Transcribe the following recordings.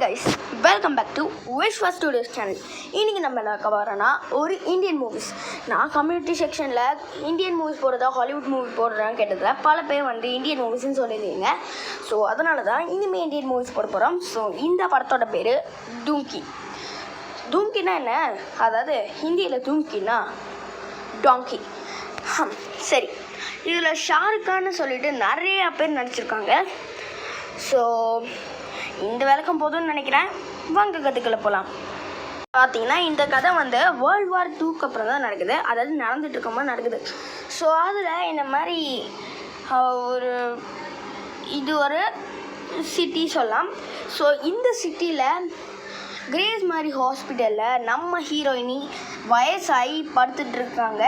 Guys, welcome back to Vishwa studios channel. இன்றைக்கி நம்ம என்ன வரோன்னா ஒரு இந்தியன் மூவிஸ். நான் கம்யூனிட்டி செக்ஷனில் இந்தியன் மூவிஸ் போடுறதா ஹாலிவுட் மூவி போடுறதான்னு கேட்டதில் பல பேர் இந்தியன் மூவிஸ்ன்னு சொல்லியிருந்தீங்க. ஸோ அதனால தான் இனிமேல் இந்தியன் மூவிஸ் போட போகிறோம். ஸோ இந்த படத்தோட பேர் தூம்கி. தூம்கின்னா என்ன? அதாவது ஹிந்தியில் தூம்கின்னா டாங்கி. சரி, இதில் ஷாருக் கான்னு சொல்லிட்டு நிறையா பேர் நடிச்சிருக்காங்க. ஸோ இந்த விளக்கம் போதும்னு நினைக்கிறேன். வாங்க கதைக்குள்ள போகலாம். பார்த்தீங்கன்னா இந்த கதை வேர்ல்டு வார் 2க்கு அப்புறம் தான் நடக்குது. அதாவது நடந்துட்டு இருக்கும்போது நடக்குது. ஸோ அதில் இந்த மாதிரி இது ஒரு சிட்டி சொல்லலாம். ஸோ இந்த சிட்டியில் கிரேஸ் மாதிரி ஹாஸ்பிட்டலில் நம்ம ஹீரோயினி வயசாகி படுத்துட்ருக்காங்க.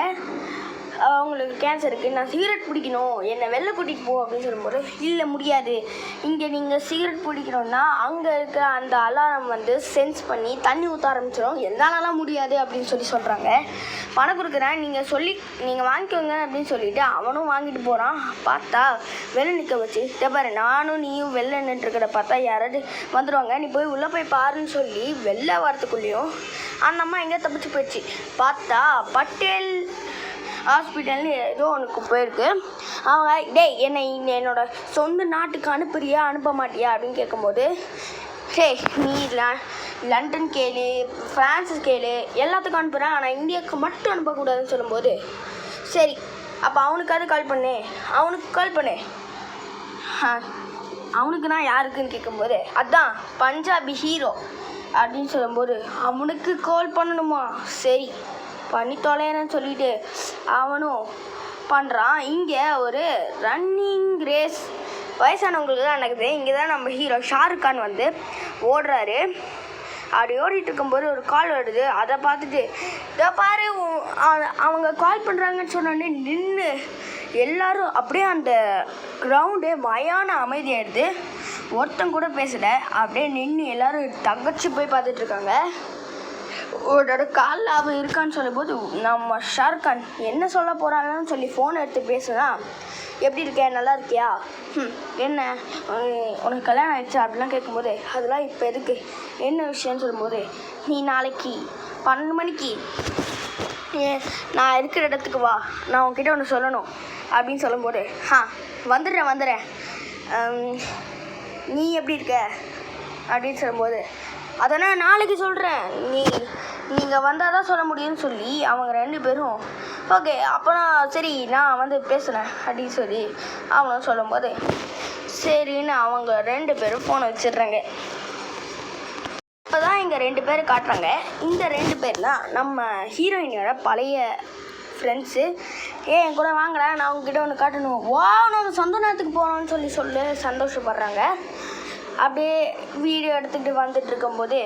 அவங்களுக்கு கேன்சர் இருக்குது, நான் சிகரெட் பிடிக்கணும், என்னை வெளில கூட்டிகிட்டு போ அப்படின்னு சொல்லும்போது, இல்லை முடியாது, இங்கே நீங்கள் சிகரெட் பிடிக்கணுன்னா அங்கே இருக்க அந்த அலாரம் சென்ஸ் பண்ணி தண்ணி ஊற்ற ஆரம்பிச்சிடும், என்னாலலாம் முடியாது அப்படின்னு சொல்கிறாங்க. பணம் கொடுக்குறேன், நீங்கள் வாங்கிக்கோங்க அப்படின்னு சொல்லிவிட்டு அவனும் வாங்கிட்டு போகிறான். பார்த்தா வெளில நிற்க வச்சு, பாரு நானும் நீயும் வெளில நின்றுருக்கிற பார்த்தா யாராவது வந்துடுவாங்க, நீ போய் உள்ளே போய் பாருன்னு சொல்லி வெளில வரத்துக்குள்ளேயும் அந்த அம்மா எங்கே தப்பிச்சு போயிடுச்சு. பார்த்தா பட்டேல் ஹாஸ்பிட்டல்னு ஏதோ ஒன்றுக்கு போயிருக்கு. அவங்க என்னோட சொந்த நாட்டுக்கு அனுப்புறியா அனுப்ப மாட்டியா அப்படின்னு கேட்கும்போது, நீ லண்டன் கேளு, ஃப்ரான்ஸஸ் கேளு, எல்லாத்துக்கும் அனுப்புகிறேன், ஆனால் இந்தியாவுக்கு மட்டும் அனுப்பக்கூடாதுன்னு சொல்லும்போது, சரி அப்போ அவனுக்காவது கால் பண்ணு. அவனுக்கு நான் யாருக்குன்னு கேட்கும்போது, அதான் பஞ்சாபி ஹீரோ அப்படின்னு சொல்லும்போது, அவனுக்கு கால் பண்ணணுமா, சரி பண்ணி தொலைன்னு சொல்லிட்டு அவனும் பண்ணுறான். இங்கே ஒரு ரன்னிங் ரேஸ் வயசானவங்களுக்கு தான் நடக்குது. இங்கே தான் நம்ம ஹீரோ ஷாருக் கான் ஓடுறாரு. அப்படி ஓடிட்டு இருக்கும்போது ஒரு கால் வருது. அதை பார்த்துட்டு இதை பாரு அவங்க கால் பண்ணுறாங்கன்னு சொன்னோடனே நின்று எல்லோரும் அப்படியே அந்த கிரவுண்டே மயான அமைதியாகிடுது. ஒருத்தன் கூட பேசலை, அப்படியே நின்று எல்லோரும் தகச்சு போய் பார்த்துட்ருக்காங்க. ஒரு காலில் அவள் இருக்கான்னு சொல்லும்போது நம்ம ஷாருக் கான் என்ன சொல்ல போகிறாங்கன்னு சொல்லி ஃபோனை எடுத்து பேசுனா, எப்படி இருக்க, நல்லா இருக்கியா, என்ன உனக்கு கல்யாணம் ஆயிடுச்சா அப்படிலாம் கேட்கும்போது, அதெல்லாம் இப்போ எதுக்கு, என்ன விஷயம்னு சொல்லும்போது, நீ நாளைக்கு 12 மணிக்கு நான் இருக்கிற இடத்துக்கு வா, நான் உன்கிட்ட ஒன்று சொல்லணும் அப்படின்னு சொல்லும்போது, வந்துடுறேன், நீ எப்படி இருக்க அப்படின்னு சொல்லும்போது, அதனால் நாளைக்கு சொல்கிறேன், நீங்கள் வந்தால் தான் சொல்ல முடியும்னு சொல்லி அவங்க 2 பேரும் ஓகே அப்போனா சரி நான் பேசுகிறேன் அப்படின்னு சொல்லி அவங்களும் சொல்லும்போது, சரின்னு அவங்க 2 பேரும் ஃபோனை வச்சிடுறாங்க. இப்போ தான் இங்கே 2 பேர் காட்டுறாங்க. இந்த 2 பேர் தான் நம்ம ஹீரோயினோட பழைய ஃப்ரெண்ட்ஸு. என் கூட வாங்கடா, நான் அவங்ககிட்ட ஒன்று காட்டணும், நம்ம சொந்த நேரத்துக்கு போகணும்னு சொல்லி சந்தோஷப்படுறாங்க. அப்படியே வீடியோ எடுத்துக்கிட்டு வந்துட்டுருக்கும்போது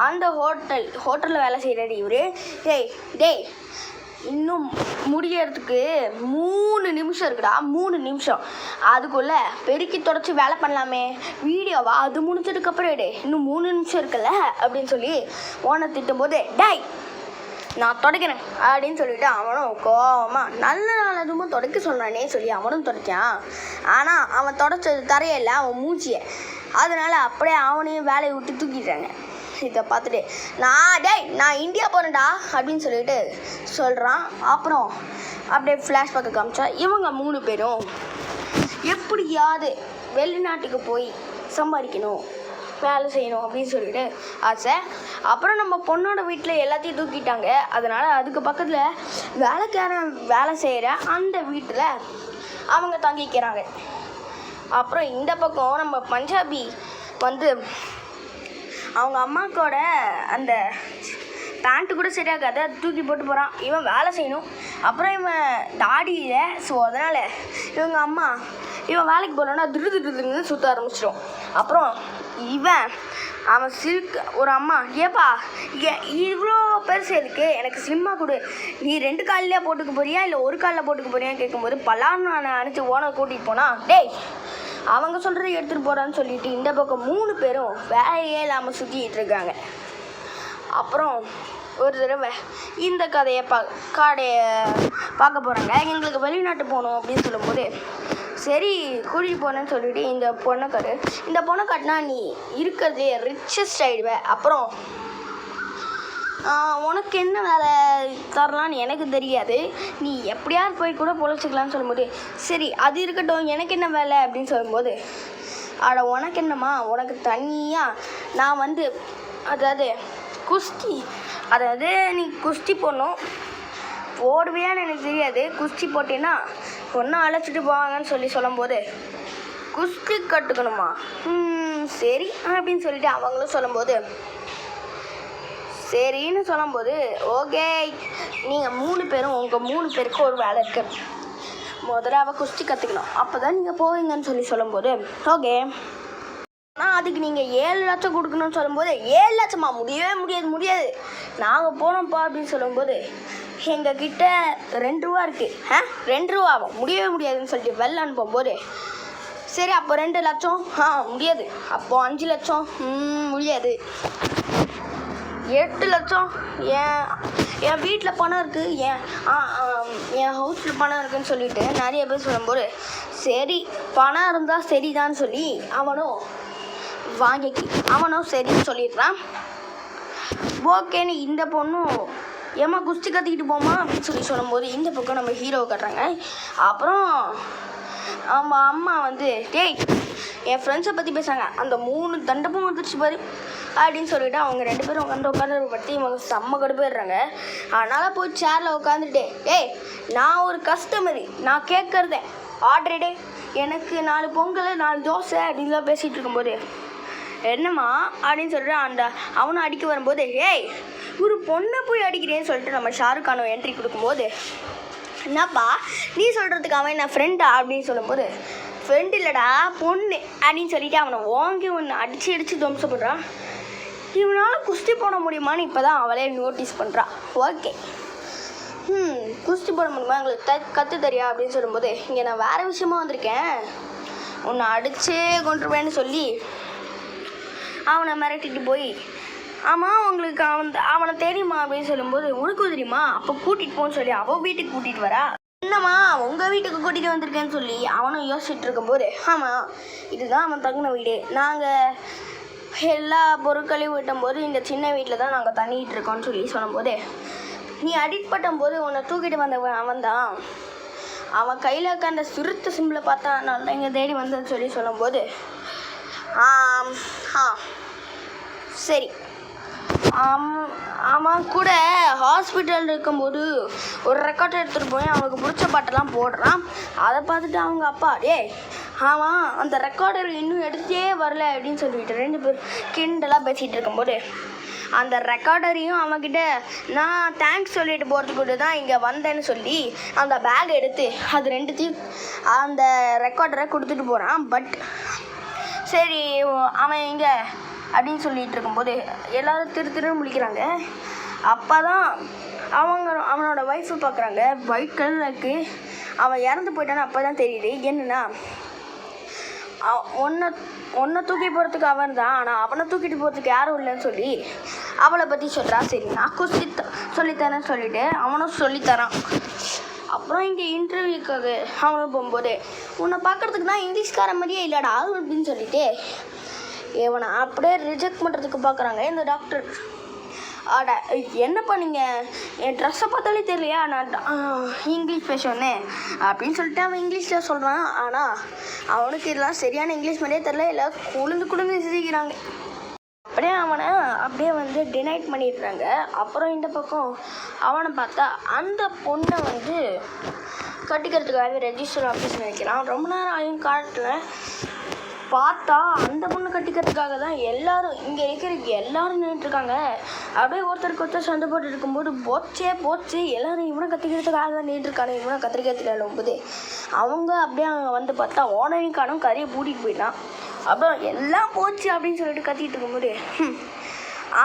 அந்த ஹோட்டலில் வேலை செய்கிறாரு இவர். இன்னும் முடியறதுக்கு 3 நிமிஷம் இருக்குடா, 3 நிமிஷம், அதுக்குள்ளே பெருக்கி தொடச்சி வேலை பண்ணலாமே, வீடியோவா அது முடிஞ்சதுக்கப்புறம் இன்னும் 3 நிமிஷம் இருக்குல்ல அப்படின்னு சொல்லி ஓனை திட்டும்போது, நான் தொடக்கிறேன் அப்படின்னு சொல்லிவிட்டு அவனும் கோவமாக நல்ல அதுவும் தொடக்க சொன்னானே சொல்லி அவனும் தொடச்சான். ஆனால் அவன் தொடச்சது தரையில்லை, அவன் மூச்சியை. அதனால் அப்படியே அவனையும் வேலையை விட்டு தூக்கிட்டாங்க. இதை பார்த்துட்டு நான் இந்தியா போகிறேன்டா அப்படின்னு சொல்லிட்டு சொல்கிறான். அப்புறம் அப்படியே ஃப்ளாஷ்பேக்கை காமிச்சா இவங்க 3 பேரும் எப்படியாவது வெளிநாட்டுக்கு போய் சம்பாதிக்கணும், வேலை செய்யணும் அப்படின்னு சொல்லிட்டு ஆசை. அப்புறம் நம்ம பொண்ணோட வீட்டில் எல்லாத்தையும் தூக்கிட்டாங்க. அதனால் அதுக்கு பக்கத்தில் வேலைக்காரன் வேலை செய்கிற அந்த வீட்டில் அவங்க தங்கிக்கிறாங்க. அப்புறம் இந்த பக்கம் நம்ம பஞ்சாபி அவங்க அம்மாக்கோட அந்த பேண்ட்டு கூட சரியாகாத தூக்கி போட்டு போகிறான். இவன் வேலை செய்யணும், அப்புறம் இவன் தாடியில். ஸோ அதனால் இவங்க அம்மா இவன் வேலைக்கு போனோன்னா திருதுன்னு சுற்ற ஆரம்பிச்சிடும். அப்புறம் அவன் ஒரு அம்மா, ஏப்பா இவ்வளோ பெருசு எதுக்கு, எனக்கு ஸ்லிம்மாக கொடு, நீ 2 காலிலே போட்டுக்க போறியா இல்லை ஒரு காலில் போட்டுக்க போறியான்னு கேட்கும்போது பலான்னு நான் அனுப்பிச்சி ஓனர் கூட்டிகிட்டு போனால், அவங்க சொல்கிறத எடுத்துகிட்டு போகிறான்னு சொல்லிட்டு இந்த பக்கம் 3 பேரும் வேலையே இல்லாமல் சுற்றிக்கிட்டு இருக்காங்க. அப்புறம் ஒரு தடவை இந்த கதையை பார்க்க போகிறாங்க. எங்களுக்கு வெளிநாட்டு போகணும் அப்படின்னு சொல்லும்போது, சரி கூட்டிகிட்டு போனேன்னு சொல்லிட்டு இந்த பொண்ணை காட்டு. இந்த பொண்ணை காட்டினா நீ இருக்கிறதே ரிச்சஸ்ட் ஆகிடுவ. அப்புறம் உனக்கு என்ன வேலை தரலான்னு எனக்கு தெரியாது, நீ எப்படியாவது போய் கூட பொழைச்சிக்கலான்னு சொல்லும்போது, சரி அது இருக்கட்டும் எனக்கு என்ன வேலை அப்படின்னு சொல்லும்போது, அட உனக்கு என்னம்மா, உனக்கு தனியாக நான் வந்து அதாவது குஸ்தி, அதாவது நீ குஸ்தி போடுவியான்னு எனக்கு தெரியாது, குஸ்தி போட்டேன்னா பொண்ணை அழைச்சிட்டு போவாங்கன்னு சொல்லும்போது, குஸ்தி கற்றுக்கணுமா, சரி அப்படின்னு சொல்லிட்டு அவங்களும் சொல்லும்போது, சரின்னு சொல்லும்போது, ஓகே நீங்கள் 3 பேரும் உங்கள் 3 பேருக்கு ஒரு வேலை இருக்குது, முதல்ல அவள் குஸ்தி கற்றுக்கணும், அப்போ தான் நீங்கள் போவீங்கன்னு சொல்லும்போது, ஓகே ஆனால் அதுக்கு நீங்கள் 7 லட்சம் கொடுக்கணும்னு சொல்லும்போது, 7 லட்சமா, முடியாது நாங்கள் போனோம்ப்பா அப்படின்னு சொல்லும்போது, எங்ககிட்ட 2 ரூபா இருக்குது, 2 ரூபாவும் முடியாதுன்னு சொல்லிட்டு வெளில அனுப்பும்போது, சரி அப்போ 2 லட்சம் முடியாது, அப்போது 5 லட்சம் முடியாது, 8 லட்சம் என் வீட்டில் பணம் இருக்குது, என் ஹவுஸில் பணம் இருக்குதுன்னு சொல்லிட்டு நிறைய பேர் சொல்லும்போது, சரி பணம் இருந்தால் சரிதான்னு சொல்லி அவனும் சரின்னு சொல்லிடுறான். ஓகேன்னு இந்த பொண்ணும் ஏம்மா குஸ்தி கற்றுக்கிட்டு போமா அப்படின்னு சொல்லும்போது, இந்த பக்கம் நம்ம ஹீரோவை கட்டுறாங்க. அப்புறம் அவன் அம்மா வந்து, டேய் என் ஃப்ரெண்ட்ஸை பற்றி பேசுகிறாங்க, அந்த 3 தண்டமும் வந்துருச்சு பாரு அப்படின்னு சொல்லிவிட்டு அவங்க 2 பேரும் உட்காந்து பற்றி இவங்க செம்ம கடுப்பாயிடுறாங்க. அதனால் போய் சேரில் உட்காந்துட்டு, ஏய் நான் ஒரு கஸ்டமரு, நான் கேட்குறதேன் ஆர்டரே, எனக்கு 4 பொங்கல் 4 தோசை அப்படின்லாம் பேசிகிட்டு இருக்கும்போது, என்னம்மா அப்படின்னு சொல்லிட்டு அவனை அடிக்க வரும்போது, ஏய் ஒரு பொண்ணை போய் அடிக்கிறேன்னு சொல்லிட்டு நம்ம ஷாருக் கானை என்ட்ரி கொடுக்கும்போது, என்னப்பா நீ சொல்கிறதுக்கு அவன் என்ன ஃப்ரெண்டா அப்படின்னு சொல்லும்போது, ஃப்ரெண்ட் இல்லைடா பொண்ணு அப்படின்னு சொல்லிட்டு அவனை வாங்கி ஒன்று அடித்து துவம்சப்படுறான். இவனால் குஸ்தி போட முடியுமான்னு இப்போ தான் அவளே நோட்டீஸ் பண்ணுறான். ஓகே குஸ்தி போட முடியுமா, எங்களுக்கு கற்று தெரியா அப்படின்னு சொல்லும்போது, இங்கே நான் வேறு விஷயமா வந்திருக்கேன், உன்னை அடிச்சே கொண்டுருவேன்னு சொல்லி அவனை மிரட்டிட்டு போய், ஆமாம் உங்களுக்கு அவனை தெரியுமா அப்படின்னு சொல்லும்போது, உனக்கு தெரியுமா, அப்போ கூட்டிகிட்டு போன்னு சொல்லி அவள் வீட்டுக்கு கூட்டிகிட்டு வரா. என்னம்மா உங்கள் வீட்டுக்கு கூட்டிகிட்டு வந்திருக்கேன்னு சொல்லி அவனும் யோசிச்சுட்டு இருக்கும்போது, ஆமாம் இதுதான் அவன் தங்கின வீடு, நாங்கள் எல்லா பொருட்களையும் விட்டும்போது இந்த சின்ன வீட்டில் தான் நாங்கள் தங்கிட்டு இருக்கோம்னு சொல்லும்போது, நீ அடிப்பட்டம்போது உன்னை தூக்கிட்டு வந்தவன் அவன் தான், அவன் கையில் இருக்க அந்த சிறுத்தை சிம்பிளை பார்த்தா நான் இங்கே தேடி வந்தேன்னு சொல்லும்போது, சரி அவன் கூட ஹாஸ்பிட்டல் இருக்கும்போது ஒரு ரெக்கார்ட் எடுத்துகிட்டு போய் அவனுக்கு பிடிச்ச பாட்டெல்லாம் போடுறான். அதை பார்த்துட்டு அவங்க அப்பா, ஆமாம் அந்த ரெக்கார்டர் இன்னும் எடுத்தே வரல அப்படின்னு சொல்லிட்டு 2 பேர் கிண்டலாக பேசிகிட்டு இருக்கும்போது, அந்த ரெக்கார்டரையும் அவன்கிட்ட நான் தேங்க்ஸ் சொல்லிட்டு போகிறதுக்கு தான் இங்கே வந்தேன்னு சொல்லி அந்த பேக் எடுத்து அது 2த்தையும் அந்த ரெக்கார்டரை கொடுத்துட்டு போகிறான். பட் சரி அவன் எங்கே அப்படின்னு சொல்லிகிட்டு இருக்கும்போது எல்லோரும் திரு முழிக்கிறாங்க. அப்போ தான் அவனோட ஒய்ஃபை பார்க்குறாங்க. ஒயிட் கலருக்கு அவன் இறந்து போயிட்டான்னு அப்போ தான் தெரியுது. என்னென்னா ஒன்றை தூக்கி போகிறதுக்கு அவன் தான், ஆனால் அவனை தூக்கிட்டு போகிறதுக்கு யாரும் இல்லைன்னு சொல்லி அவளை பற்றி சொல்கிறான். சரி நான் குஸ்தி சொல்லித்தரேன்னு சொல்லிவிட்டு அவனும் சொல்லித்தரான். அப்புறம் இங்கே இன்டர்வியூக்காக அவனும் போகும்போது, உன்னை பார்க்குறதுக்கு தான் இங்கிலீஷ்கார மாதிரியே இல்லைடா அப்படின்னு சொல்லிட்டு இவனை அப்படியே ரிஜெக்ட் பண்ணுறதுக்கு பார்க்குறாங்க இந்த டாக்டர். என்னப்பா நீங்கள் என் ட்ரெஸ்ஸை பார்த்தாலே தெரியலையா நான் இங்கிலீஷ் பேசுவேன்னே அப்படின்னு சொல்லிட்டு அவன் இங்கிலீஷில் சொல்கிறான். ஆனால் அவனுக்கு இதெல்லாம் சரியான இங்கிலீஷ் மாதிரியே தெரியல, இல்லை குழுந்து சிரிக்கிறாங்க. அவனை அப்படியே வந்து டினைட் பண்ணிடுறாங்க. அப்புறம் இந்த பக்கம் அவனை பார்த்தா அந்த பொண்ணை வந்து கட்டிக்கிறதுக்காக ரெஜிஸ்டர் ஆஃபீஸ் நினைக்கிறான். ரொம்ப நேரம் ஆகும் காட்டில் பார்த்தா அந்த பொண்ணை கட்டிக்கிறதுக்காக தான் எல்லோரும் இங்கே இருக்கிற எல்லோரும் நின்றுட்டுருக்காங்க. அப்படியே ஒருத்தருக்கு சண்டை போட்டு இருக்கும்போது போச்சே எல்லோரும் இவனை கத்திக்கிறதுக்காக தான் நின்றுருக்கானு, இவனை கத்திரிக்கிறதுக்காக போது அவங்க அப்படியே அவங்க வந்து பார்த்தா ஓனரையும் காணும், கரையை பூட்டிட்டு போயிட்டான். அப்புறம் எல்லாம் போச்சு அப்படின்னு சொல்லிட்டு கத்திட்டு இருக்கும்போது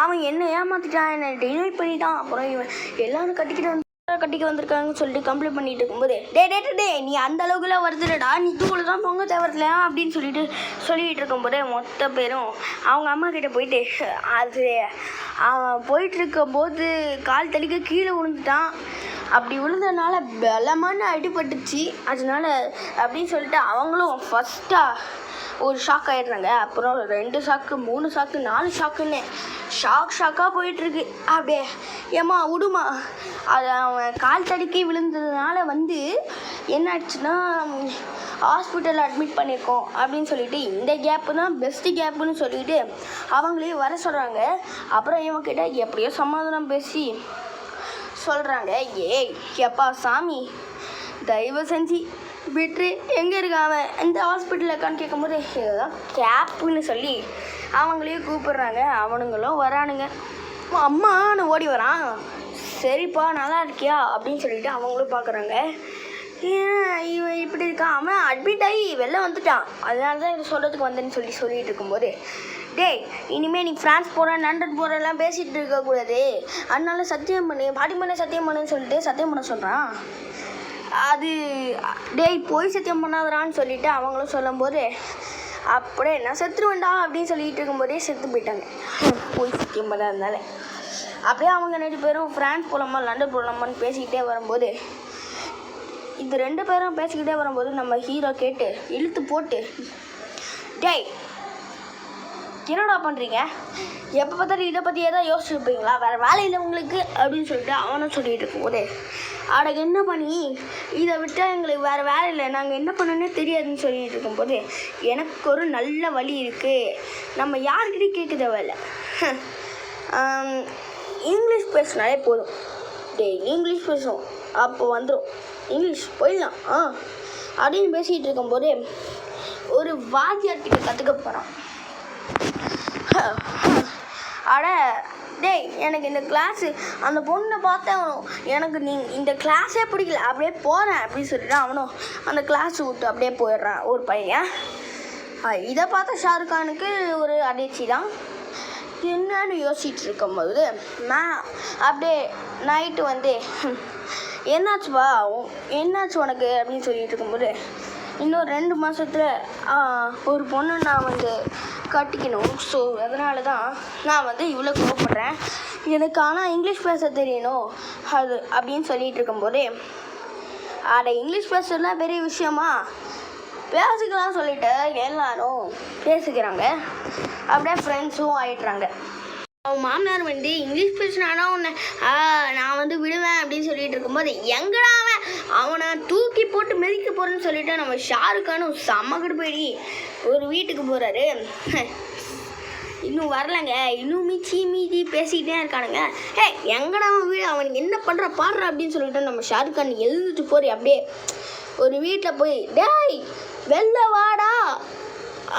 அவன் என்ன ஏமாற்றிட்டான், என்னை டினைட் பண்ணிட்டான். அப்புறம் இவன் எல்லோரும் கட்டிக்க வந்திருக்காங்கன்னு சொல்லிட்டு கம்ப்ளைண்ட் பண்ணிட்டு இருக்கும்போது, டே நீ அந்த அளவுக்குலாம் வருதுடா, நீ தூள் தான் பொங்க தேவையில்ல அப்படின்னு சொல்லிட்டு இருக்கும்போது மொத்த பேரும் அவங்க அம்மா கிட்டே போயிட்டு, அது அவன் போயிட்டுருக்கும்போது கால் தள்ளிக்க கீழே விழுந்துட்டான். அப்படி விழுந்ததுனால பலமான அடிபட்டுச்சு. அதனால அப்படின்னு சொல்லிட்டு அவங்களும் ஃபஸ்ட்டாக ஒரு ஷாக் ஆகிடுறாங்க. அப்புறம் 2 ஷாக்கு 3 ஷாக்கு 4 ஷாக்குன்னு ஷாக்காக போயிட்டுருக்கு. அப்படியே ஏம்மா விடுமா, அது அவன் கால் தடுக்கி விழுந்ததுனால என்னாச்சுன்னா ஹாஸ்பிட்டலில் அட்மிட் பண்ணியிருக்கோம் அப்படின்னு சொல்லிட்டு இந்த கேப்பு தான் பெஸ்ட்டு கேப்புன்னு சொல்லிட்டு அவங்களே வர சொல்கிறாங்க. அப்புறம் இவன்கிட்ட எப்படியோ சமாதானம் பேசி சொல்கிறாங்க, ஏய் எப்பா சாமி தயவு செஞ்சு விட்டுரு, எங்கே இருக்க அவன் இந்த ஹாஸ்பிட்டலில் இருக்கான்னு கேட்கும்போது இதுதான் கேப்புன்னு சொல்லி அவங்களையும் கூப்பிடுறாங்க. அவனுங்களும் வரானுங்க. அம்மான்னு ஓடி வரான். சரிப்பா நல்லா இருக்கியா அப்படின்னு சொல்லிட்டு அவங்களும் பார்க்குறாங்க. இவன் இப்படி இருக்கான், அவன் அட்மிட் ஆகி வெளில வந்துட்டான், அதனால தான் இதை சொல்கிறதுக்கு வந்தேன்னு சொல்லிட்டு இருக்கும்போது, டேய் இனிமேல் நீ ஃப்ரான்ஸ் போகிறேன் லண்டன் போகிறேன்லாம் பேசிகிட்டு இருக்கக்கூடாது, அதனால சத்தியம் பண்ணு பாட்டி பண்ண சத்தியம் பண்ணுன்னு சொல்லிட்டு சத்தியம் பண்ண சொல்கிறான். அது டேய் போய் சத்தியம் பண்ணாதரான்னு சொல்லிட்டு அவங்களும் சொல்லும்போது, அப்படியே நான் செத்துருவேண்டா அப்படின்னு சொல்லிட்டு இருக்கும்போதே செத்து போயிட்டாங்க போய் சத்தியம் பண்ணாதனால. அப்படியே அவங்க 2 பேரும் ஃப்ரான்ஸ் போகலாமா லண்டன் போகலாமான்னு பேசிக்கிட்டே வரும்போது, இந்த 2 பேரும் பேசிக்கிட்டே வரும்போது நம்ம ஹீரோ கேட்டு இழுத்து போட்டு, டேய் என்னடா பண்ணுறீங்க, எப்போ பார்த்தாலும் இதை பற்றி ஏதாவது யோசிச்சுருப்பீங்களா, வேறு வேலையில் உங்களுக்கு அப்படின்னு சொல்லிட்டு அவனும் சொல்லிகிட்டு இருக்கும்போது, அட என்ன பண்ணி இதை விட்டால் எங்களுக்கு வேறு வேலை இல்லை, நாங்கள் என்ன பண்ணனே தெரியாதுன்னு சொல்லிகிட்டு இருக்கும்போது, எனக்கு ஒரு நல்ல வழி இருக்குது, நம்ம யார்கிட்டையும் கேட்க தேவையில்லை, இங்கிலீஷ் பேசினாலே போதும், டெய்லி இங்கிலீஷ் பேசுவோம் அப்போ வந்துடும், இங்கிலீஷ் போயிடலாம் அப்படின்னு பேசிகிட்டு இருக்கும்போது ஒரு வாத்தியார்கிட்ட கற்றுக்க போகிறான். அட டேய் எனக்கு இந்த கிளாஸு அந்த பொண்ணை பார்த்தேன், எனக்கு இந்த கிளாஸே பிடிக்கல அப்படியே போகிறேன் அப்படின்னு சொல்லிட்டு அவனும் அந்த கிளாஸ் விட்டு அப்படியே போயிடுறான் ஒரு பையன். இதை பார்த்த ஷாருக்கானுக்கு ஒரு அதிர்ச்சி தான். என்னன்னு யோசிச்சுட்டு இருக்கும்போது அப்படியே நைட்டு என்னாச்சுப்பா என்னாச்சு உனக்கு அப்படின்னு சொல்லிட்டு இருக்கும்போது, இன்னும் 2 மாதத்தில் ஒரு பொண்ணு நான் கட்டிக்கணும், ஸோ அதனால தான் நான் இவ்வளோ கோவப்படுறேன், எனக்கு ஆனால் இங்கிலீஷ் பேச தெரியணும் அது அப்படின்னு சொல்லிட்டு இருக்கும்போதே, அட இங்கிலீஷ் பேசுறதுலாம் பெரிய விஷயமா, பேசிக்கலாம் சொல்லிட்டு எல்லாரும் பேசிக்கிறாங்க. அப்படியே ஃப்ரெண்ட்ஸும் ஆகிடுறாங்க. அவன் மாமனார் இங்கிலீஷ் பேசினானா உன்னை நான் விடுவேன் அப்படின்னு சொல்லிட்டு இருக்கும்போது, எங்கடா அவனை தூக்கி போட்டு மிதிக்க போகிறேன்னு சொல்லிட்டு நம்ம ஷாருக்கானு செம்ம போயிடி ஒரு வீட்டுக்கு போகிறாரு. இன்னும் வரலைங்க, இன்னும் மீதி பேசிக்கிட்டே இருக்கானுங்க. எங்கடா அவன் வீடு, அவனுக்கு என்ன பண்ணுற பாடுற அப்படின்னு சொல்லிட்டு நம்ம ஷாருக்கான் எழுந்துட்டு போறி அப்படியே ஒரு வீட்டில் போய், டேய் வெளில வாடா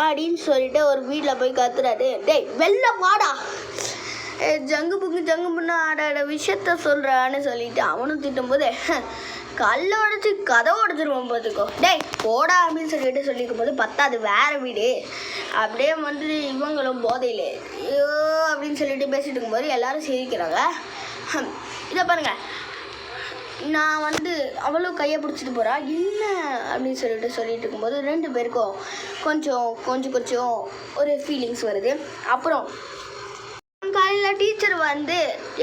அப்படின்னு சொல்லிட்டு ஒரு வீட்டில் போய் கத்துறாரு. டேய் வெளில வாடா, ஜங்கு புண்ணு ஆடாட விஷயத்த சொல்கிறான்னு சொல்லிட்டு அவனும் திட்டும்போது, கல்லை உடச்சி கதவை உடச்சிருவோம் பார்த்துக்கோ, டேய் போடா அப்படின்னு சொல்லியிருக்கும் போது, பத்தாது வேறு வீடு அப்படியே இவங்களும் போதையில் ஐயோ அப்படின்னு சொல்லிட்டு பேசிட்டு இருக்கும்போது எல்லாரும் சிரிக்கிறாங்க. இதை பாருங்கள், நான் அவளும் கையை பிடிச்சிட்டு போகிறா, என்ன அப்படின்னு சொல்லிட்டு இருக்கும்போது 2 பேருக்கும் கொஞ்சம் ஒரு ஃபீலிங்ஸ் வருது. அப்புறம் காலையில் டீச்சர்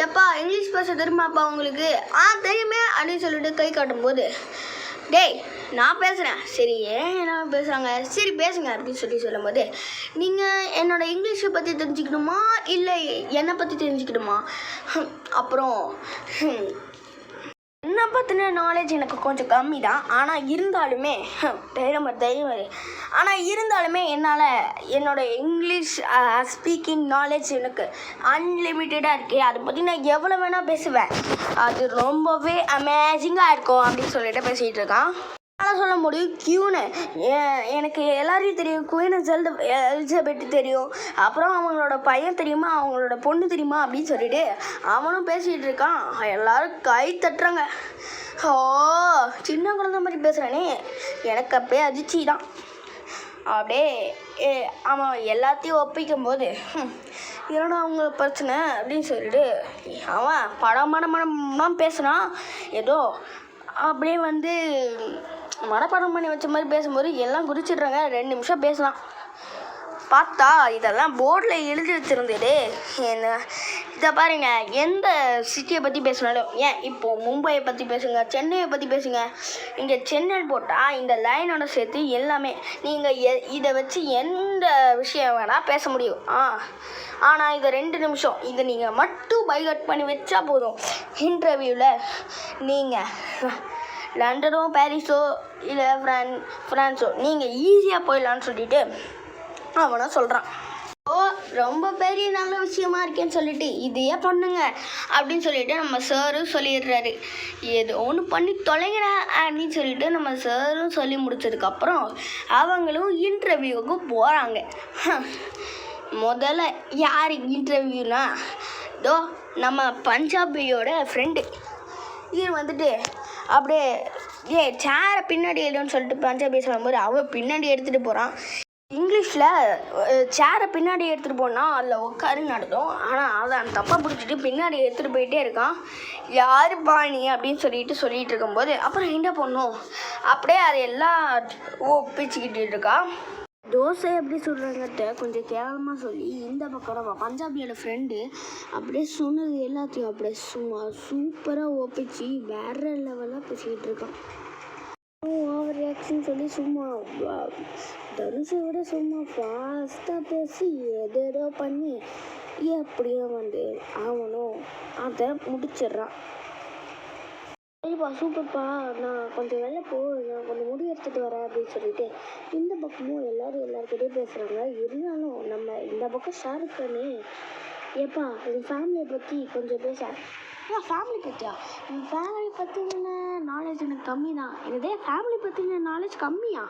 எப்பா இங்கிலீஷ் பேச தெரியுமாப்பா உங்களுக்கு, தெரியுமே அப்படின்னு சொல்லிட்டு கை காட்டும்போது, டேய் நான் பேசுகிறேன், சரி ஏன் என்ன பேசுகிறாங்க, சரி பேசுங்க அப்படின்னு சொல்லும்போது, நீங்கள் என்னோடய இங்கிலீஷை பற்றி தெரிஞ்சுக்கணுமா இல்லை என்னை பற்றி தெரிஞ்சுக்கணுமா, அப்புறம் என்னை பற்றின நாலேஜ் எனக்கு கொஞ்சம் கம்மி தான், ஆனால் இருந்தாலுமே என்னால் என்னோடய இங்கிலீஷ் ஸ்பீக்கிங் நாலேஜ் எனக்கு அன்லிமிட்டடாக இருக்குது, அதை பற்றி நான் எவ்வளோ வேணால் பேசுவேன், அது ரொம்பவே அமேசிங்காக இருக்கும் அப்படின்னு சொல்லிட்டு பேசிகிட்டு இருக்கான். ஆனால் சொல்ல முடியும் கியூன்னு எனக்கு எல்லாரையும் தெரியும், குயின் எலிசபெத் தெரியும், அப்புறம் அவங்களோட பையன் தெரியுமா, அவங்களோட பொண்ணு தெரியுமா அப்படின்னு சொல்லிட்டு அவனும் பேசிகிட்டு இருக்கான். எல்லாரும் கை தட்டுறாங்க. சின்ன குழந்தை மாதிரி பேசுகிறானே, எனக்கு அப்படியே அதிர்ச்சி தான். அப்படியே அவன் எல்லாத்தையும் ஒப்பிக்கும் போது, என்னடா அவங்க பிரச்சனை அப்படின்னு சொல்லிட்டு அவன் படமான பேசுனான். ஏதோ அப்படியே மனப்பாடம் பண்ணி வச்ச மாதிரி பேசும்போது எல்லாம் குறிச்சிடுறாங்க. 2 நிமிஷம் பேசலாம், பார்த்தா இதெல்லாம் போர்டில் எழுதி வச்சுருந்தது. என்ன இதை பாருங்க, எந்த சிட்டியை பற்றி பேசினாலும், ஏன் இப்போது மும்பையை பற்றி பேசுங்க, சென்னையை பற்றி பேசுங்க. இங்கே சென்னை போட்டால் இந்த லைனோட சேர்த்து எல்லாமே நீங்கள் இதை வச்சு எந்த விஷயம் வேணால் பேச முடியும். ஆனால் இது 2 நிமிஷம் இதை நீங்கள் மட்டும் பைகட் பண்ணி வச்சா போதும். இன்டர்வியூவில் நீங்கள் லண்டனோ பாரிஸோ இல்லை ஃப்ரான்ஸோ நீங்கள் ஈஸியாக போயிடலான்னு சொல்லிட்டு அவனை சொல்கிறான். ரொம்ப பெரிய நல்ல விஷயமா இருக்கேன்னு சொல்லிட்டு இதையே பண்ணுங்க அப்படின்னு சொல்லிட்டு நம்ம சாரும் சொல்லிடுறாரு. ஏதோ ஒன்று பண்ணி தொலைங்கடா அப்படின்னு சொல்லிட்டு நம்ம சாரும் சொல்லி முடிச்சதுக்கப்புறம் அவங்களும் இன்டர்வியூவுக்கு போகிறாங்க. முதல்ல யார் இன்டர்வியூனா, நம்ம பஞ்சாபியோட ஃப்ரெண்டு. இது வந்துட்டு அப்படியே சேரை பின்னாடி எடுன்னு சொல்லிட்டு பஞ்சாபி சொல்லும்போது அவன் பின்னாடி எடுத்துகிட்டு போகிறான். இங்கிலீஷில் சேரை பின்னாடி எடுத்துகிட்டு போனால் அதில் உட்காரு நடக்கும். ஆனால் அதை அந்த தப்பாக பிடிச்சிட்டு பின்னாடி எடுத்துகிட்டு போயிட்டே இருக்கான். யார் பாணி அப்படின்னு சொல்லிட்டு இருக்கும்போது அப்புறம் என்ன பண்ணும் அப்படியே அதை எல்லாம் பேச்சுக்கிட்டு இருக்கா. தோசை எப்படி சொல்கிறாங்கட்ட கொஞ்சம் கேவலமாக சொல்லி இந்த பக்கம் நம்ம பஞ்சாபியோட ஃப்ரெண்டு அப்படியே சொன்னது எல்லாத்தையும் அப்படியே சும்மா சூப்பராக ஒப்பிச்சு வேறு லெவலாக பேசிக்கிட்டு இருக்கான். ஓவர் ரியாக்ஷன் சொல்லி சும்மா தனுஷை விட சும்மா ஃபாஸ்ட்டாக பேசி எதோ பண்ணி எப்படியோ அவனும் அதை முடிச்சிடுறான். சரிப்பா சூப்பர்ப்பா, நான் கொஞ்சம் வெளில நான் கொஞ்சம் முடி எடுத்துகிட்டு வரேன் அப்படின்னு சொல்லிட்டு இந்த பக்கமும் எல்லாருக்கிட்டையும் பேசுகிறாங்க. இருந்தாலும் நம்ம இந்த பக்கம் ஷாருக் கானே, ஏப்பா என் ஃபேமிலியை பற்றி கொஞ்சம் பேச. ஃபேமிலி பற்றியா? என் ஃபேமிலி பற்றின நாலேஜ் எனக்கு கம்மி தான். எனதே ஃபேமிலி பற்றின நாலேஜ் கம்மியா?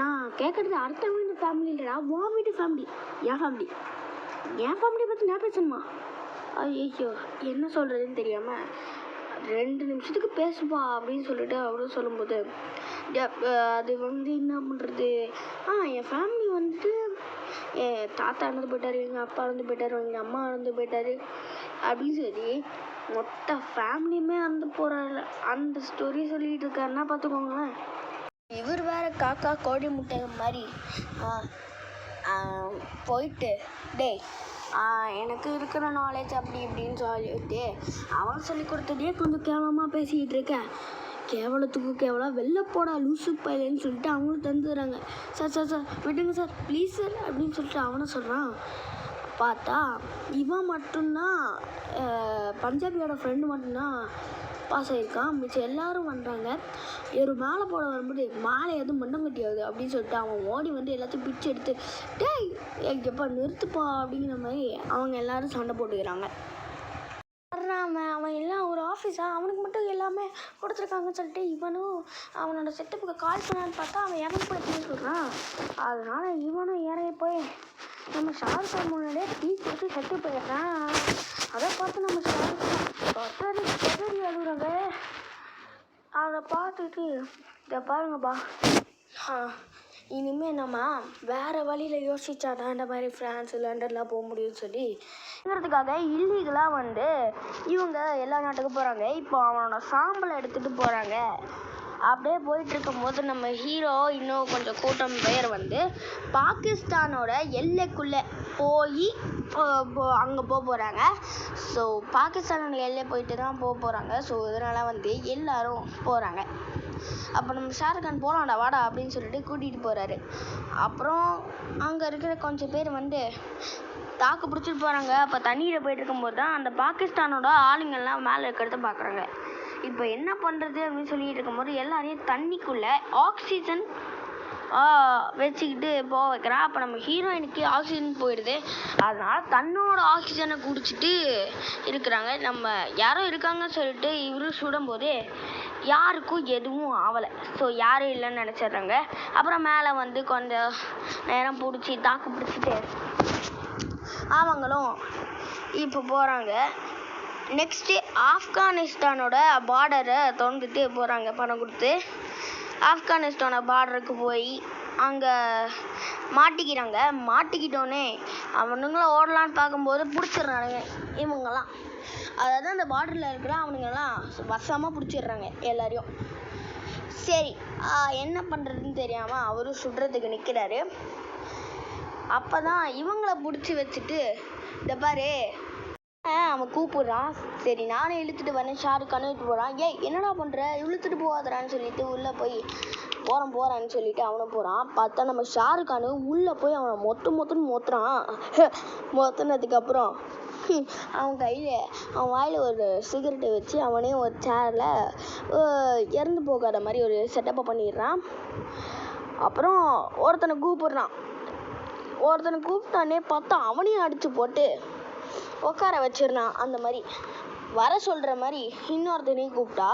நான் கேட்குறது அடுத்த வீட்டு ஃபேமிலி இல்லைடா, உன் வீட்டு ஃபேமிலி. என் ஃபேமிலி பற்றி நான் பேசணுமா? ஐயோ என்ன சொல்கிறதுன்னு தெரியாமல் 2 நிமிஷத்துக்கு பேசுப்பா அப்படின்னு சொல்லிட்டு அவரும் சொல்லும்போது அது என்ன பண்ணுறது, என் ஃபேமிலி வந்துட்டு என் தாத்தா இறந்து போயிட்டார், எங்கள் அப்பா இறந்து போயிட்டார், எங்கள் அம்மா இறந்து போயிட்டார் அப்படின்னு சொல்லி மொத்த ஃபேமிலியுமே இறந்து போகிறாரு. அந்த ஸ்டோரி சொல்லிகிட்டு இருக்காருன்னா பார்த்துக்கோங்களேன். இவர் வேறு காக்கா கோழி முட்டை மாதிரி போயிட்டு எனக்கு இருக்கிற நாலேஜ் அப்படி இப்படின்னு சொல்லிட்டு அவன் சொல்லி கொடுத்ததே கொஞ்சம் கேவலமாக பேசிக்கிட்டு இருக்கேன். கேவலத்துக்கு கேவலம் வெளில போடா லூசு பையன்னு சொல்லிட்டு அவங்களும் தந்துடுறாங்க. சார் விடுங்க சார் ப்ளீஸ் சார் அப்படின்னு சொல்லிட்டு அவனை சொல்கிறான். பார்த்தா இவன் மட்டும்தான் பஞ்சாபியோட ஃப்ரெண்டு மட்டும்தான் பாஸ் ஆகியிருக்கான். மிச்சம் எல்லோரும் பண்ணுறாங்க. ஒரு மாலை போட வரும்போது மாலை எதுவும் மண்டங்கட்டி ஆகுது அப்படின்னு சொல்லிட்டு அவன் ஓடி எல்லாத்தையும் பிச்சு எடுத்து எப்போ நிறுத்துப்பா அப்படிங்கிற மாதிரி அவங்க எல்லோரும் சண்டை போட்டுக்கிறாங்க. அவன் எல்லாம் ஒரு ஆஃபீஸாக அவனுக்கு மட்டும் எல்லாமே கொடுத்துருக்காங்கன்னு சொல்லிட்டு இவனும் அவனோட செட்டப்புக்கு கால் பண்ணான்னு பார்த்தா அவன் இறங்கி போயிட்டுன்னு சொல்கிறான். அதனால் இவனும் இறங்கி போய் நம்ம ஷாருக் கான் முன்னாடியே டீ கொடுத்து செட்டு போயிடுறான். அதை பார்த்து நம்ம ஷாருக் கான் கதறி அழுகுறாங்க. அதை பார்த்துட்டு இதை பாருங்கப்பா, இனிமேல் நம்ம வேறு வழியில் யோசிச்சாதான் இந்த மாதிரி ஃப்ரான்ஸ் லண்டன்லாம் போக முடியும்னு சொல்லிங்கிறதுக்காக இல்லீகலாக இவங்க எல்லா நாட்டுக்கும் போகிறாங்க. இப்போ அவனோட சாம்பலை எடுத்துகிட்டு போகிறாங்க. அப்படியே போயிட்டு இருக்கும்போது நம்ம ஹீரோ இன்னும் கொஞ்சம் கூட்டம் பேர் பாகிஸ்தானோட எல்லைக்குள்ளே போய் அங்கே போகிறாங்க. ஸோ பாகிஸ்தானோட எல்லை போயிட்டு தான் போகிறாங்க. ஸோ இதனால் எல்லாரும் போகிறாங்க. அப்போ நம்ம ஷாருக் கான் போகலாம்டா வாடா அப்படின்னு சொல்லிட்டு கூட்டிகிட்டு போகிறாரு. அப்புறம் அங்கே இருக்கிற கொஞ்சம் பேர் தாக்கு பிடிச்சிட்டு போகிறாங்க. அப்போ தண்ணியில் போயிட்டு இருக்கும்போது தான் அந்த பாகிஸ்தானோட ஆளுங்கள்லாம் மேலே இருக்கிறத பார்க்குறாங்க. இப்போ என்ன பண்ணுறது அப்படின்னு சொல்லிட்டு இருக்கும்போது எல்லாரையும் தண்ணிக்குள்ளே ஆக்சிஜன் வச்சுக்கிட்டு போக வைக்கிறான். அப்போ நம்ம ஹீரோயினுக்கு ஆக்சிஜன் போயிடுது. அதனால் தன்னோட ஆக்சிஜனை குடிச்சிட்டு இருக்கிறாங்க. நம்ம யாரோ இருக்காங்கன்னு சொல்லிட்டு இவரு சுடும்போது யாருக்கும் எதுவும் ஆகலை. ஸோ யாரும் இல்லைன்னு நினச்சிட்றாங்க. அப்புறம் மேலே கொஞ்சம் நேரம் பிடிச்சி தாக்கு பிடிச்சிட்டு அவங்களும் இப்போ போகிறாங்க. நெக்ஸ்ட்டு ஆப்கானிஸ்தானோட பார்டரை திறந்துட்டு போகிறாங்க. பணம் கொடுத்து ஆப்கானிஸ்தானோட பார்டருக்கு போய் அங்கே மாட்டிக்கிறாங்க. மாட்டிக்கிட்டோன்னே அவனுங்களும் ஓடலான்னு பார்க்கும்போது பிடிச்சிடுறானுங்க இவங்கெல்லாம். அதாவது அந்த பார்டரில் இருக்கிற அவனுங்கெல்லாம் வசமாக பிடிச்சிடுறாங்க எல்லாரையும். சரி என்ன பண்ணுறதுன்னு தெரியாமல் அவரும் சுடுறதுக்கு நிற்கிறாரு. அப்போ தான் இவங்கள பிடிச்சி வச்சுட்டு இந்த பாரு அவன் கூப்பிடுறான். சரி நானே இழுத்துட்டு வரேன். ஷாருக் கான் இழுத்துட்டு போகிறான். ஏய் என்னடா பண்ணுற, இழுத்துட்டு போகாதடான்னு சொல்லிட்டு உள்ளே போய் போகிறான்னு சொல்லிட்டு அவனை போகிறான். பார்த்தா நம்ம ஷாருக் கான் உள்ளே போய் அவனை மொத்தன்னு மொத்துறான். மொத்தினதுக்கப்புறம் அவன் கையில் அவன் வாயில் ஒரு சிகரெட்டை வச்சு அவனே ஒரு சேரில் இறந்து போகாத மாதிரி ஒரு செட்டப்பை பண்ணிடுறான். அப்புறம் ஒருத்தனை கூப்பிட்டானே பார்த்தா அவனையும் அடித்து போட்டு உட்கார வச்சிடறான். அந்த மாதிரி வர சொல்கிற மாதிரி இன்னொருத்தனையும் கூப்பிட்டா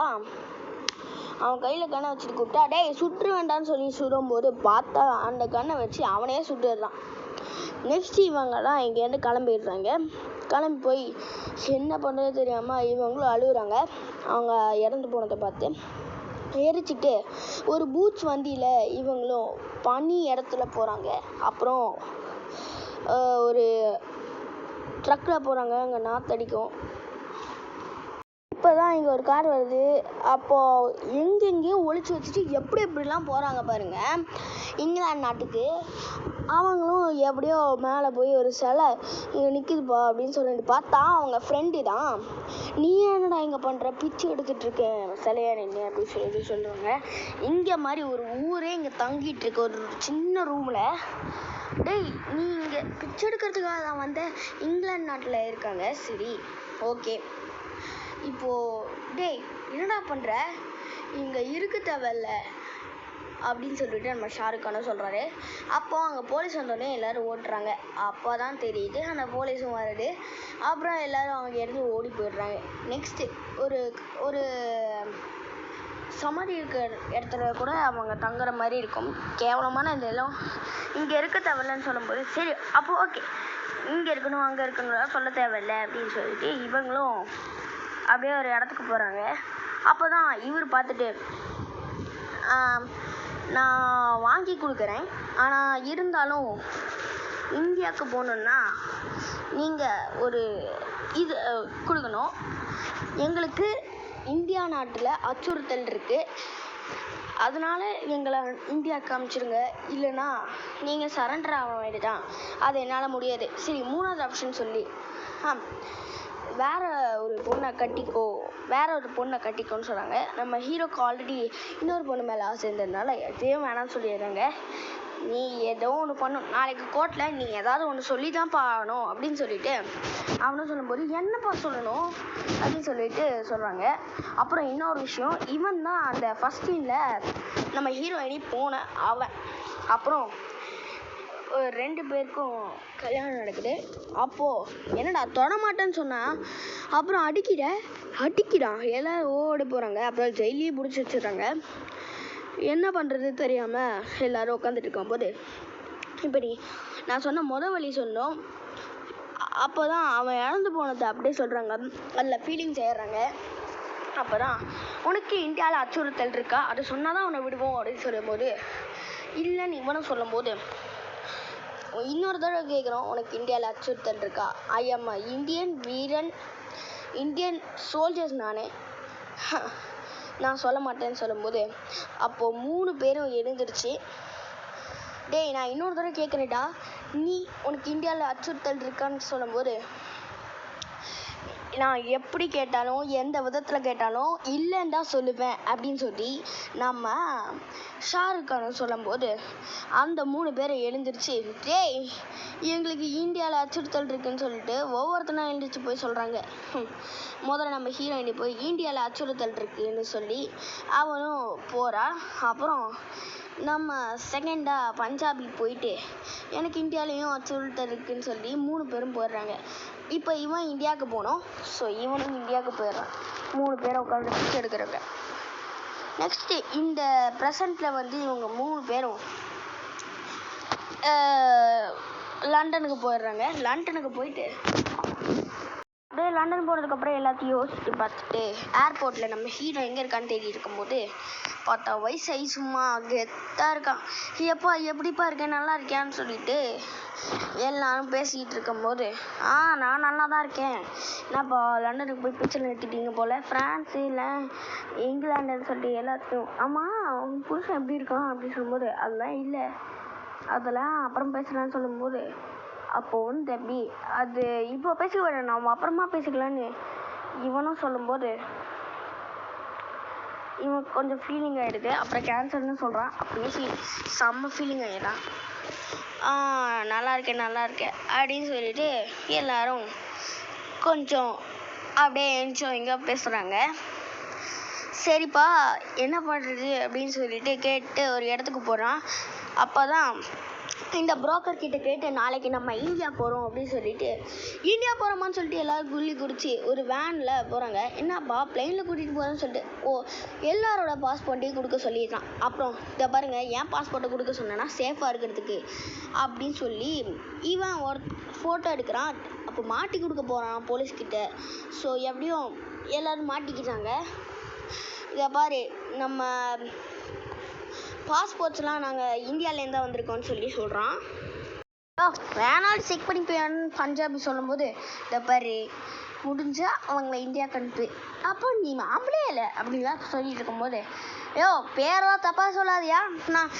அவன் கையில் கண்ணை வச்சுட்டு கூப்பிட்டா, டேய் சுற்று வேண்டான்னு சொல்லி சுடும்போது பார்த்தா அந்த கண்ணை வச்சு அவனே சுட்டுடுறான். நெக்ஸ்ட் இவங்கெல்லாம் இங்கேருந்து கிளம்பிடுறாங்க. கிளம்பி போய் என்ன பண்ணுறது தெரியாமல் இவங்களும் அழுகுறாங்க. அவங்க இறந்து போனதை பார்த்து எரிச்சிட்டு ஒரு பூச் வண்டியில் இவங்களும் பனி இடத்துல போகிறாங்க. அப்புறம் ஒரு ட்ரக்கில் போகிறாங்க. அங்கே நாற்றடிக்கும். இப்போ தான் இங்கே ஒரு கார் வருது. அப்போது எங்கெங்கேயோ ஒளிச்சு வச்சுட்டு எப்படிலாம் போகிறாங்க பாருங்கள் இங்கிலாந்து நாட்டுக்கு. அவங்களும் எப்படியோ மேலே போய் ஒரு சிலை இங்கே நிற்குதுப்பா அப்படின்னு சொல்லிட்டு பார்த்தா அவங்க ஃப்ரெண்டு தான். நீ என்னடா இங்கே பண்ணுற, பிச்சு எடுத்துகிட்டு இருக்கேன் சிலையா நின்று அப்படின்னு சொல்லுவாங்க. இங்கே மாதிரி ஒரு ஊரே இங்கே தங்கிட்டு இருக்கு ஒரு சின்ன ரூமில். டேய் நீ இங்கே பிச்சு எடுக்கிறதுக்காக தான் வந்த, இங்கிலாந்து நாட்டில் இருக்காங்க. சரி ஓகே, இப்போது டேய் என்னடா பண்ணுற, இங்கே இருக்க தேவையில்ல அப்படின்னு சொல்லிட்டு நம்ம ஷாருக் கானும் சொல்கிறாரு. அப்போது அங்கே போலீஸ் வந்தோடனே எல்லோரும் ஓட்டுறாங்க. அப்போ தான் தெரியுது அந்த போலீஸும் வருது. அப்புறம் எல்லோரும் அவங்க இடத்துல ஓடி போயிடுறாங்க. நெக்ஸ்ட்டு ஒரு சமாதி இருக்கிற இடத்துல கூட அவங்க தங்குற மாதிரி இருக்கும். கேவலமான இந்த எல்லாம் இங்கே இருக்க தேவையில்லன்னு சொல்லும்போது சரி அப்போ ஓகே இங்கே இருக்கணும் அங்கே இருக்கணும் சொல்ல தேவையில்லை அப்படின்னு சொல்லிட்டு இவங்களும் அப்படியே ஒரு இடத்துக்கு போகிறாங்க. அப்போ தான் இவர் பார்த்துட்டு, நான் வாங்கி கொடுக்குறேன், ஆனால் இருந்தாலும் இந்தியாவுக்கு போகணுன்னா நீங்கள் ஒரு இது கொடுக்கணும். எங்களுக்கு இந்தியா நாட்டில் அச்சுறுத்தல் இருக்குது, அதனால் எங்களை இந்தியாவுக்கு அனுப்பிச்சிடுங்க, இல்லைன்னா நீங்கள் சரண்டர் ஆக வேண்டியதான். அது என்னால் முடியாது. சரி 3வது ஆப்ஷன் சொல்லி வேற ஒரு பொண்ணை கட்டிக்கோன்னு சொல்கிறாங்க. நம்ம ஹீரோக்கு ஆல்ரெடி இன்னொரு பொண்ணு மேலே ஆசை இருந்ததுனால எதையும் வேணாம்னு சொல்லிடுறாங்க. நீ ஏதோ ஒன்று பண்ணும், நாளைக்கு கோர்ட்டில் நீ ஏதாவது ஒன்று சொல்லி தான் பாக்கணும் அப்படின்னு சொல்லிட்டு அவனும் சொல்லும்போது என்னப்பா சொல்லணும் அப்படின்னு சொல்லிட்டு சொல்கிறாங்க. அப்புறம் இன்னொரு விஷயம், இவன் தான் அந்த ஃபஸ்ட் சீனில் நம்ம ஹீரோயினி போன அவன். அப்புறம் 2 பேருக்கும் கல்யாணம் நடக்குது. அப்போது என்னடா தொடமாட்டேன்னு சொன்னால் அப்புறம் அடிக்கிறான். எல்லோரும் ஓடி போகிறாங்க. அப்புறம் ஜெயிலையே பிடிச்சி வச்சுடுறாங்க. என்ன பண்ணுறது தெரியாமல் எல்லோரும் உட்காந்துட்டு இருக்கும்போது இப்படி நான் சொன்ன வழி சொன்னோம். அப்போ தான் அவன் இறந்து போனதை அப்படியே சொல்கிறாங்க. அதில் ஃபீலிங்ஸ் ஏறுறாங்க. அப்போ தான் உனக்கு இந்தியாவில் அச்சுறுத்தல் இருக்கா, அதை சொன்னால் தான் அவனை விடுவோம் அப்படின்னு சொல்லும்போது இல்லைன்னு இவனும் சொல்லும்போது இன்னொரு தடவை கேட்குறோம், உனக்கு இந்தியாவில் அச்சுறுத்தல் இருக்கா? ஐ எம் இந்தியன் வீரன், இந்தியன் சோல்ஜர்ஸ் நான் சொல்ல மாட்டேன்னு சொல்லும்போது அப்போது 3 பேரும் எழுந்துருச்சு. டேய் நான் இன்னொரு தடவை கேட்குறேன்டா, உனக்கு இந்தியாவில் அச்சுறுத்தல் இருக்கான்னு சொல்லும்போது நான் எப்படி கேட்டாலும் எந்த விதத்தில் கேட்டாலும் இல்லைன்னு தான் சொல்லுவேன் அப்படின்னு சொல்லி நம்ம ஷாருக் கான் சொல்லும்போது அந்த 3 பேரை எழுந்திருச்சு, டேய் எங்களுக்கு இந்தியாவில் அச்சுறுத்தல் இருக்குன்னு சொல்லிட்டு ஒவ்வொருத்தனா எழுந்திரிச்சு போய் சொல்கிறாங்க. முதல்ல நம்ம ஹீரோயினி போய் இந்தியாவில் அச்சுறுத்தல் இருக்குன்னு சொல்லி அவனும் போகிறான். அப்புறம் நம்ம செகண்டாக பஞ்சாபி போயிட்டு எனக்கு இந்தியாவிலையும் அச்சுறுத்தல் இருக்குன்னு சொல்லி 3 பேரும் போயிடுறாங்க. இப்போ இவன் இந்தியாவுக்கு போனோம். ஸோ இவனும் இந்தியாவுக்கு போயிடுறான். 3 பேரை உட்காந்து பிக்சர் எடுக்கிறாங்க. நெக்ஸ்ட்டு இந்த ப்ரெசண்ட்டில் வந்து இவங்க 3 பேரும் லண்டனுக்கு போயிடுறாங்க. லண்டனுக்கு போயிட்டு அப்படியே லண்டன் போனதுக்கப்புறம் எல்லாத்தையும் யோசிச்சு பார்த்துட்டு ஏர்போர்ட்டில் நம்ம ஹீரோ எங்கே இருக்கான்னு தேடி இருக்கும்போது பார்த்தா வயசாகி சும்மா கெத்தாக இருக்கான். எப்பா எப்படிப்பா இருக்கேன், நல்லா இருக்கியான்னு சொல்லிட்டு எல்லாரும் பேசிக்கிட்டு இருக்கும்போது நான் நல்லா தான் இருக்கேன், என்னப்பா லண்டனுக்கு போய் பிக்சர் எடுத்துட்டீங்க போல், ஃப்ரான்ஸு இல்லை இங்கிலாண்டுன்னு சொல்லிட்டு எல்லாத்தையும். ஆமாம் உன் புருஷன் எப்படி இருக்கான் அப்படின்னு சொல்லும்போது அதெல்லாம் இல்லை, அதெல்லாம் அப்புறம் பேசலான்னு சொல்லும்போது அப்போது வந்து எப்படி அது இப்போ பேசிக்க நம்ம அப்புறமா பேசிக்கலான்னு இவனும் சொல்லும்போது இவன் கொஞ்சம் ஃபீலிங் ஆகிடுது. அப்புறம் கேன்சர்னு சொல்கிறான். அப்படியே செம்ம ஃபீலிங் ஆகிடுறான். நல்லா இருக்கேன் அப்படின்னு சொல்லிட்டு எல்லாரும் கொஞ்சம் அப்படியே என்ஜாயிங்க பேசுகிறாங்க. சரிப்பா என்ன பண்ணுறது அப்படின்னு சொல்லிட்டு கேட்டு ஒரு இடத்துக்கு போகிறான். அப்போ தான் இந்த புரோக்கர் கிட்ட கேட்டு நாளைக்கு நம்ம இந்தியா போகிறோம் அப்படின்னு சொல்லிட்டு இந்தியா போகிறோமான்னு சொல்லிட்டு எல்லோரும் குள்ளி குடிச்சு ஒரு வேனில் போகிறாங்க. என்னப்பா பிளெயினில் கூட்டிகிட்டு போகிறேன்னு சொல்லிட்டு எல்லாரோட பாஸ்போர்ட்டையும் கொடுக்க சொல்லிடுறான். அப்புறம் இதை பாருங்கள், ஏன் பாஸ்போர்ட்டை கொடுக்க சொன்னேன்னா சேஃபாக இருக்கிறதுக்கு அப்படின்னு சொல்லி இவன் ஒரு ஃபோட்டோ எடுக்கிறான். அப்போ மாட்டி கொடுக்க போகிறான் போலீஸ்கிட்ட. ஸோ எப்படியும் எல்லோரும் மாட்டிக்கிட்டாங்க. இதை பாரு, நம்ம பாஸ்போர்ட்ஸ்லாம் நாங்கள் இந்தியாவிலேருந்து தான் வந்திருக்கோம்னு சொல்லி சொல்கிறான். வேணாலும் செக் பண்ணிப்பேன்னு பஞ்சாபி சொல்லும்போது இதை பாரு, முடிஞ்சால் அவங்கள இந்தியாவுக்கு அனுப்பு, அப்போ நீ மாப்பிளே இல்லை அப்படின்லாம் சொல்லிட்டு இருக்கும்போது பேரெல்லாம் தப்பாக சொல்லாதியா, நான்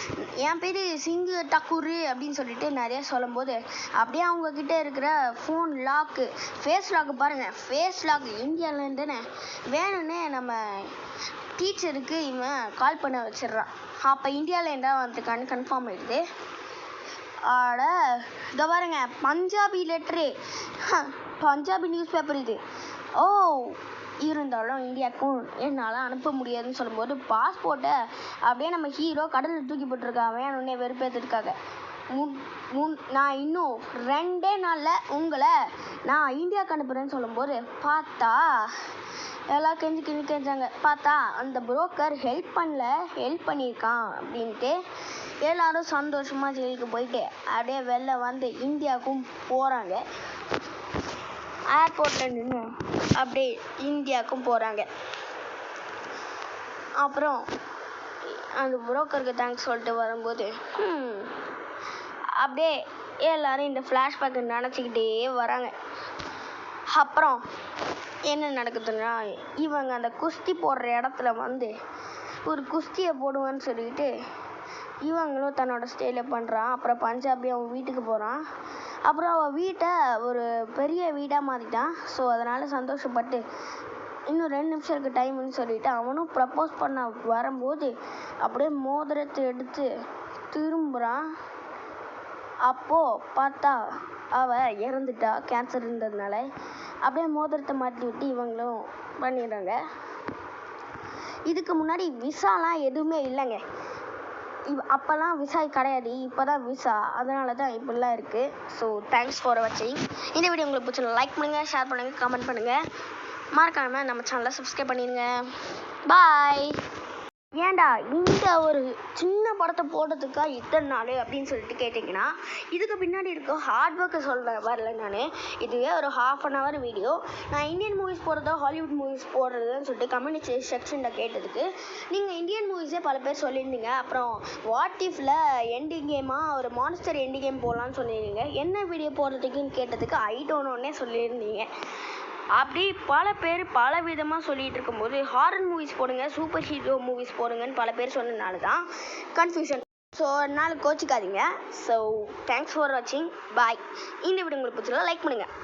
என் பேர் சிங்கு டக்கூரு அப்படின்னு சொல்லிட்டு நிறையா சொல்லும்போது அப்படியே அவங்கக்கிட்ட இருக்கிற ஃபோன் லாக்கு ஃபேஸ் லாக்கு பாருங்கள், ஃபேஸ் லாக் இந்தியாவிலேருந்துன்னு வேணும்னே நம்ம டீச்சருக்கு இவன் கால் பண்ண வச்சிடுறான். அப்போ இந்தியாவிலேருந்தா வந்துருக்கான்னு கன்ஃபார்ம் ஆகிடுது. இதை பாருங்க, Punjabi letter, Punjabi news paper இது. இருந்தாலும் இந்தியாவுக்கும் என்னால் அனுப்ப முடியாதுன்னு சொல்லும்போது பாஸ்போர்ட்டை அப்படியே நம்ம ஹீரோ கடலில் தூக்கி போட்டிருக்கான் வேணும்னே வெறுப்பேற்றுருக்காங்க. நான் இன்னும் 2 நாளில் உங்களை நான் இந்தியாவுக்கு அனுப்புகிறேன்னு சொல்லும்போது பார்த்தா எல்லாம் கெஞ்சாங்க. பார்த்தா அந்த புரோக்கர் ஹெல்ப் பண்ணியிருக்கான் அப்படின்ட்டு எல்லாரும் சந்தோஷமாக ஜெயிலுக்கு போயிட்டு அப்படியே வெளில வந்து இந்தியாவுக்கும் போகிறாங்க. ஏர்போர்ட்டில் நின்று அப்படியே இந்தியாவுக்கும் போகிறாங்க. அப்புறம் அந்த புரோக்கருக்கு தேங்க்ஸ் சொல்லிட்டு வரும்போது அப்படியே எல்லோரும் இந்த ஃப்ளாஷ்பேக்கை நினச்சிக்கிட்டே வராங்க. அப்புறம் என்ன நடக்குதுன்னா, இவங்க அந்த குஸ்தி போடுற இடத்துல வந்து ஒரு குஸ்தியை போடுவேன்னு சொல்லிட்டு இவங்களும் தன்னோட ஸ்டைலில் பண்ணுறான். அப்புறம் பஞ்சாபி அவன் வீட்டுக்கு போகிறான். அப்புறம் அவன் வீட்டை ஒரு பெரிய வீடாக மாற்றிட்டான். ஸோ அதனால் சந்தோஷப்பட்டு இன்னும் 2 நிமிஷம் இருக்குது டைமுன்னு சொல்லிவிட்டு அவனும் ப்ரப்போஸ் பண்ண வரும்போது அப்படியே மோதிரத்தை எடுத்து திரும்புகிறான். அப்போது பார்த்தா அவள் இறந்துட்டா, கேன்சர் இருந்ததுனால. அப்படியே மோதிரத்தை மாற்றி விட்டு இவங்களும் பண்ணிடுறாங்க. இதுக்கு முன்னாடி விசாலாம் எதுவுமே இல்லைங்க. அப்போல்லாம் விசா கிடையாது, இப்போ தான் விசா. அதனால தான் இப்படிலாம் இருக்குது. ஸோ தேங்க்ஸ் ஃபார் வாட்சிங். இந்த வீடியோ உங்களுக்கு பிடிச்சா லைக் பண்ணுங்கள், ஷேர் பண்ணுங்கள், கமெண்ட் பண்ணுங்கள். மறக்காமல் நம்ம சேனலை சப்ஸ்கிரைப் பண்ணிடுங்க. பாய். ஏன்டா இந்த ஒரு சின்ன படத்தை போடுறதுக்கா இத்தனை நாள் அப்படின்னு சொல்லிட்டு கேட்டிங்கன்னா, இதுக்கு பின்னாடி இருக்க ஹார்ட் ஒர்க்கை வரல நான். இதுவே ஒரு 1/2 hour வீடியோ. நான் இந்தியன் மூவிஸ் போடுறதோ ஹாலிவுட் மூவிஸ் போடுறதுன்னு சொல்லிட்டு கம்யூனிட்டி செக்ஷனில் கேட்டதுக்கு நீங்கள் இந்தியன் மூவிஸே பல பேர் சொல்லியிருந்தீங்க. அப்புறம் வாட் இஃப்பில் எண்டிங் கேமாக ஒரு மான்ஸ்டர் எண்டிங் கேம் போடலான்னு சொல்லியிருந்தீங்க. என்ன வீடியோ போடுறதுக்குன்னு கேட்டதுக்கு ஐ டோன்ட் நோன்னே சொல்லியிருந்தீங்க. அப்படி பல பேர் பல விதமாக சொல்லிகிட்டு இருக்கும்போது ஹாரர் மூவிஸ் போடுங்க, சூப்பர் ஹீரோ மூவிஸ் போடுங்கன்னு பல பேர் சொன்னதுனால தான் கன்ஃபியூஷன். ஸோ அதனால் கோச்சிக்காதீங்க. ஸோ தேங்க்ஸ் ஃபார் வாட்சிங். பாய். இந்த வீடியோ உங்களுக்கு பிடிச்சதா லைக் பண்ணுங்கள்.